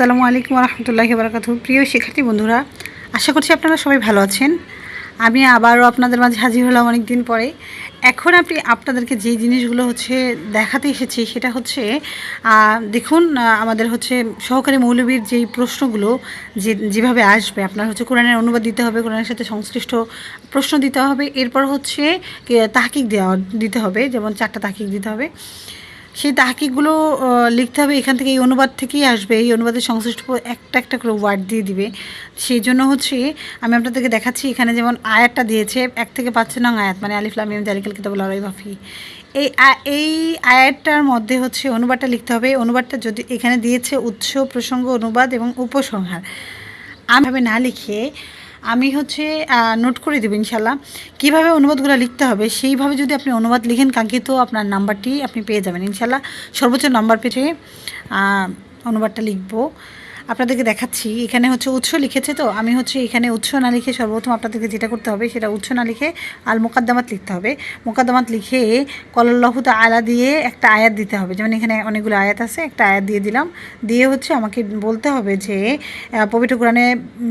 আসসালামু আলাইকুম রহমতুল্লাহি বারাকাতুহু। প্রিয় শিক্ষার্থী বন্ধুরা, আশা করছি আপনারা সবাই ভালো আছেন। আমি আবারও আপনাদের মাঝে হাজির হলাম অনেক দিন পরে। এখন আপনাদেরকে যে জিনিসগুলো দেখাতে এসেছি সেটা হচ্ছে দেখুন, আমাদের সহকারী মৌলবীর যেই প্রশ্নগুলো যেভাবে আসবে, আপনার কোরআনের অনুবাদ দিতে হবে, কোরআনের সাথে সংশ্লিষ্ট প্রশ্ন দিতে হবে, এরপর তাহকিক দিতে হবে, যেমন 4টা তাহকিক দিতে হবে। সেই তাহকিকগুলো লিখতে হবে, এখান থেকে এই অনুবাদ থেকেই আসবে, এই অনুবাদের সংশ্লিষ্ট একটা একটা করে ওয়ার্ড দিয়ে দিবে। সেই জন্য আমি আপনাদেরকে দেখাচ্ছি। এখানে যেমন আয়াতটা দিয়েছে 1 থেকে 5 নং আয়াত, মানে আলিফ লাম মিম যালিকাল কিতাবু লা রাইবা ফিহি। এই আয়াতটার মধ্যে অনুবাদটা লিখতে হবে। অনুবাদটা যদি এখানে দিয়েছে উৎস, প্রসঙ্গ, অনুবাদ এবং উপসংহার। আমি না লিখে আমি নোট করে দেবো ইনশাল্লাহ কীভাবে অনুবাদগুলো লিখতে হবে। সেইভাবে যদি আপনি অনুবাদ লিখেন, কাঙ্ক্ষিত আপনার নাম্বারটি আপনি পেয়ে যাবেন ইনশাল্লাহ। সর্বোচ্চ নাম্বার পেয়ে অনুবাদটা লিখবো। আপনাদেরকে দেখাচ্ছি। এখানে উৎস লিখেছে, তো আমি এখানে উৎস না লিখে সর্বপ্রথম আপনাদেরকে যেটা করতে হবে সেটা উৎস না লিখে আল মুকাদ্দামাত লিখতে হবে। মুকাদ্দামাত লিখে কলাল্লাহু তাআলা দিয়ে একটা আয়াত দিতে হবে। যেমন এখানে অনেকগুলো আয়াত আছে, একটা আয়াত দিয়ে দিলাম। দিয়ে আমাকে বলতে হবে যে পবিত্র কোরআনে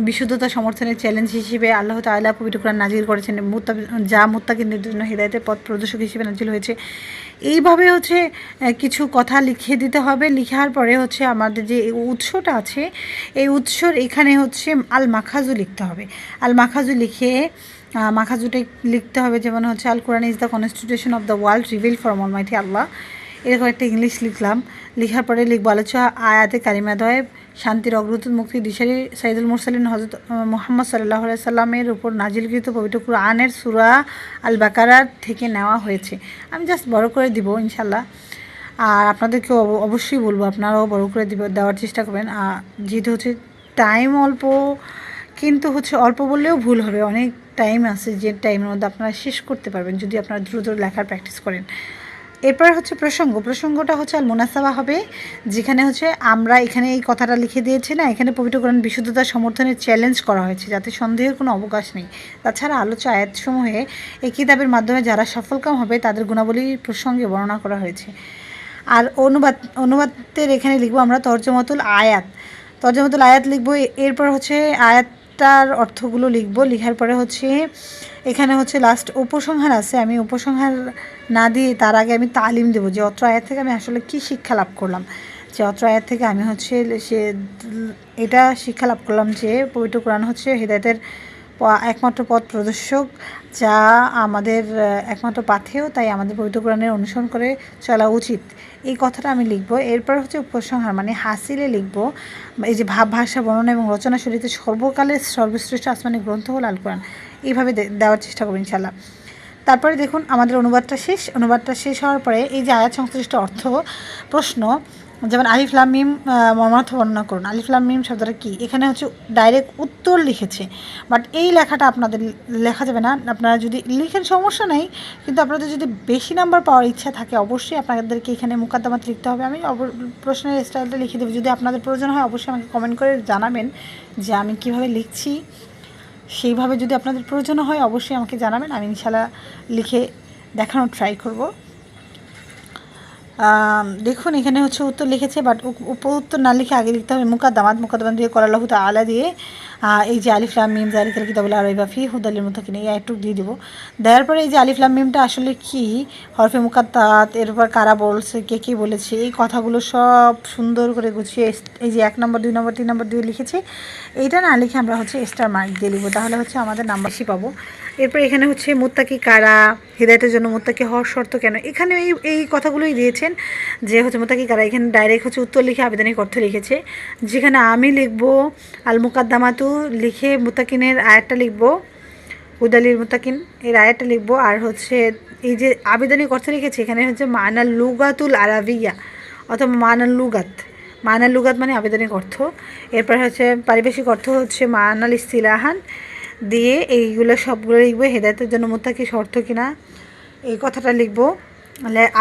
বিশুদ্ধতা সমর্থনের চ্যালেঞ্জ হিসেবে আল্লাহ তাআলা পবিত্র কোরআন নাজিল করেছেন, যা মুত্তাকিনদের জন্য হিদায়াতের পথ প্রদর্শক হিসেবে নাজিল হয়েছে। এইভাবে কিছু কথা লিখে দিতে হবে। লিখার পরে আমাদের যে উৎসটা আছে, এই উৎসর এখানে আল মাখাজু লিখতে হবে। আল মাখাজু লিখে মাখাজুটা লিখতে হবে, যেমন Al Quran is the constitution of the world reveal from almighty Allah. এরকম একটা ইংলিশ লিখলাম। লিখার পরে লিখবো আলোচ্য আয়াতে কারিমাদয় শান্তির অগ্রদূত মুক্তির দিশারি সাইদুল মুরসালিন হযরত মুহাম্মদ সাল্লাল্লাহু আলাইহি সাল্লামের উপর নাজিলকৃত পবিত্র কুরআনের সূরা আল বাকারা থেকে নেওয়া হয়েছে। আমি জাস্ট বড় করে দিব ইনশাল্লাহ। আর আপনাদেরকে অবশ্যই বলবো আপনারাও বড় করে দেওয়ার চেষ্টা করবেন। যেহেতু টাইম অল্প, কিন্তু অল্প বললেও ভুল হবে। অনেক টাইম আছে, যে টাইমের মধ্যে আপনারা শেষ করতে পারবেন যদি আপনারা দ্রুত লেখার প্র্যাকটিস করেন। এরপর প্রসঙ্গটা আল মুনাসাবা হবে, যেখানে আমরা এখানে এই কথাটা লিখে দিয়েছি না, এখানে পবিত্র কোরআন বিশুদ্ধতার সমর্থনের চ্যালেঞ্জ করা হয়েছে, যাতে সন্দেহের কোনো অবকাশ নেই। তাছাড়া আলোচ্য আয়াতসমূহে এই কিতাবের মাধ্যমে যারা সফলকাম হবে তাদের গুণাবলীর প্রসঙ্গে বর্ণনা করা হয়েছে। আর অনুবাদের এখানে লিখবো আমরা তর্জমাতুল আয়াত লিখবো। এরপর আয়াতটার অর্থগুলো লিখবো। লিখার পরে এখানে লাস্ট উপসংহার আছে। আমি উপসংহার না দিয়ে তার আগে আমি তালিম দেবো যে অত্র আয়াত থেকে আমি আসলে কী শিক্ষা লাভ করলাম। যে অত্র আয়াত থেকে আমি এটা শিক্ষা লাভ করলাম যে পবিত্র কোরআন হিদায়াতের একমাত্র পথ প্রদর্শক, যা আমাদের একমাত্র পাথেয়, তাই আমাদের পবিত্র কোরআনের অনুসরণ করে চলা উচিত। এই কথাটা আমি লিখবো। এরপর উপসংহার মানে হাসিলে লিখবো, এই যে ভাব, ভাষা, বর্ণনা এবং রচনা শৈলীতে সর্বকালের সর্বশ্রেষ্ঠ আসমানি গ্রন্থ হল আল কোরআন। এইভাবে দেওয়ার চেষ্টা করবো ইনশাল্লাহ। তারপরে দেখুন আমাদের অনুবাদটা শেষ হওয়ার পরে এই যে আয়াত সংশ্লিষ্ট অর্থ প্রশ্ন, যেমন আলিফ লাম মিম মর্মার্থ বর্ণনা করুন। আলিফ লাম মিম শব্দটা কী, এখানে ডাইরেক্ট উত্তর লিখেছে, বাট এই লেখাটা আপনাদের লেখা যাবে না। আপনারা যদি লিখেন সমস্যা নেই, কিন্তু আপনাদের যদি বেশি নাম্বার পাওয়ার ইচ্ছা থাকে অবশ্যই আপনাদেরকে এখানে মুকাদ্দামাত লিখতে হবে। আমি প্রশ্নের স্টাইলটা লিখে দেবো। যদি আপনাদের প্রয়োজন হয় অবশ্যই আমাকে কমেন্ট করে জানাবেন যে আমি কীভাবে লিখছি। সেইভাবে যদি আপনাদের প্রয়োজন হয় অবশ্যই আমাকে জানাবেন, আমি ইনশাল্লাহ লিখে দেখানোর ট্রাই করব। দেখুন এখানে উত্তর লিখেছে, বাট উত্তর না লিখে আগে লিখতে হবে মুকাদ্দামাত দিয়ে কলাল্লাহু তাআলা দিয়ে এই যে আলিফ লাম মিম যালিকাল কিতাবু লা রাইবা ফিহি হুদাল লিল মুত্তাকিন, এই আয়াতটুকু দিয়ে দেবো। দেওয়ার পরে এই যে আলিফ লাম মিমটা আসলে কি, হরফে মুকাত্তাত, এরপর কারা বলছে, কে বলেছে, এই কথাগুলো সব সুন্দর করে গুছিয়ে এই যে 1 নম্বর 2 নম্বর 3 নম্বর দিয়ে লিখেছে। এইটা না লিখে আমরা স্টার মার্ক দিয়ে লিখবো, তাহলে আমাদের নাম্বার বেশি পাবো। এরপর এখানে মুত্তাকি কারা, হিদায়াতের জন্য মুত্তাকি হওয়ার শর্ত কেন, এখানে এই কথাগুলোই দিয়েছেন যে মুত্তাকি কারা। এখানে ডাইরেক্ট উত্তর লিখে আবেদনিক অর্থ লিখেছে, যেখানে আমি লিখবো আল মুকাদ্দামাতু লিখে মুত্তাকিনের আয়াতটা লিখবো, হুদালিল মুত্তাকিন এর আয়াতটা লিখবো। আর এই যে আবেদনিক অর্থ লিখেছে এখানে মানাল লুগাতুল আরাবিয়া অথবা মানাল লুগাত মানে আবেদনিক অর্থ। এরপর পারিভাষিক অর্থ মানাল ইস্তিলাহান দিয়ে এইগুলো সবগুলো লিখবো। হেদায়েতের জন্য মুত্তাকি শর্ত কিনা এই কথাটা লিখবো,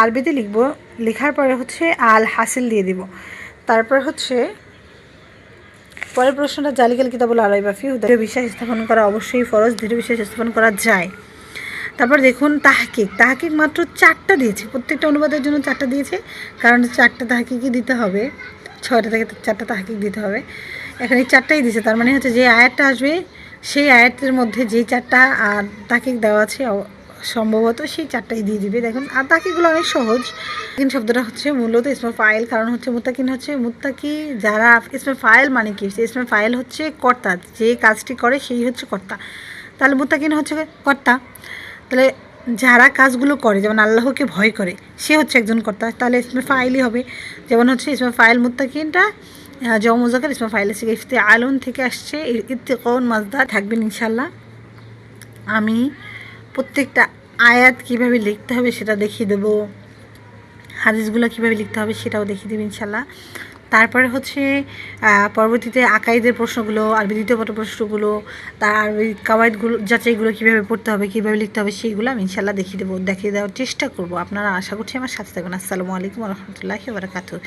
আরবিতে লিখবো। লেখার পরে আল হাসিল দিয়ে দিব। তারপর পরের প্রশ্নটা জালিকাল কিতাবু লা রাইবা ফিহি, দৃঢ় বিশ্বাস স্থাপন করা অবশ্যই ফরজ, দৃঢ় বিশ্বাস স্থাপন করা যায়। তারপর দেখুন তাহকিক মাত্র 4টা দিয়েছে, প্রত্যেকটা অনুবাদের জন্য 4টা দিয়েছে, কারণ 4টা তাহকিকই দিতে হবে। 6টা থেকে 4টা তাহকিক দিতে হবে। এখানে 4টাই দিছে, তার মানে হচ্ছে যে আয়াতটা আসবে সেই আয়াতের মধ্যে যেই 4টা তাহকিক দেওয়া আছে সম্ভবত সেই 4টাই দিয়ে দিবে। দেখুন আর তাহকিকগুলো অনেক সহজ। মুত্তাকিন শব্দটা হচ্ছে মূলত ইসমে ফাইল, কারণ হচ্ছে মুত্তাকিন হচ্ছে মুত্তাকি যারা। ইসমে ফাইল মানে কি? ইসমে ফাইল হচ্ছে কর্তা, যে কাজটি করে সেই হচ্ছে কর্তা। তাহলে মুত্তাকিন হচ্ছে কর্তা, তাহলে যারা কাজগুলো করে, যেমন আল্লাহকে ভয় করে, সে হচ্ছে একজন কর্তা, তাহলে ইসমে ফাইলই হবে। যেমন হচ্ছে ইসমে ফাইল মুত্তাকিনটা মুজাক্কার, ইসমে ফাইল আছে ইফতিআলুন থেকে আসছে, ইত্তিকাউন মাজদার থাকবেন ইনশাল্লাহ। আমি প্রত্যেকটা আয়াত কীভাবে লিখতে হবে সেটা দেখিয়ে দেবো, হাদিসগুলো কীভাবে লিখতে হবে সেটাও দেখিয়ে দেবো ইনশাল্লাহ। তারপরে হচ্ছে পরবর্তীতে আকাইদের প্রশ্নগুলো, আরবি দ্বিতীয় পত্র প্রশ্নগুলো, তার আরবি কাওয়াইদগুলো যাচাইগুলো কীভাবে পড়তে হবে, কীভাবে লিখতে হবে সেইগুলো আমি ইনশাল্লাহ দেখিয়ে দেওয়ার চেষ্টা করব। আপনারা আশা করছি আমার সাথে থাকবেন। আসসালামু আলাইকুম ওয়া রাহমাতুল্লাহি ওয়া বারাকাতুহু।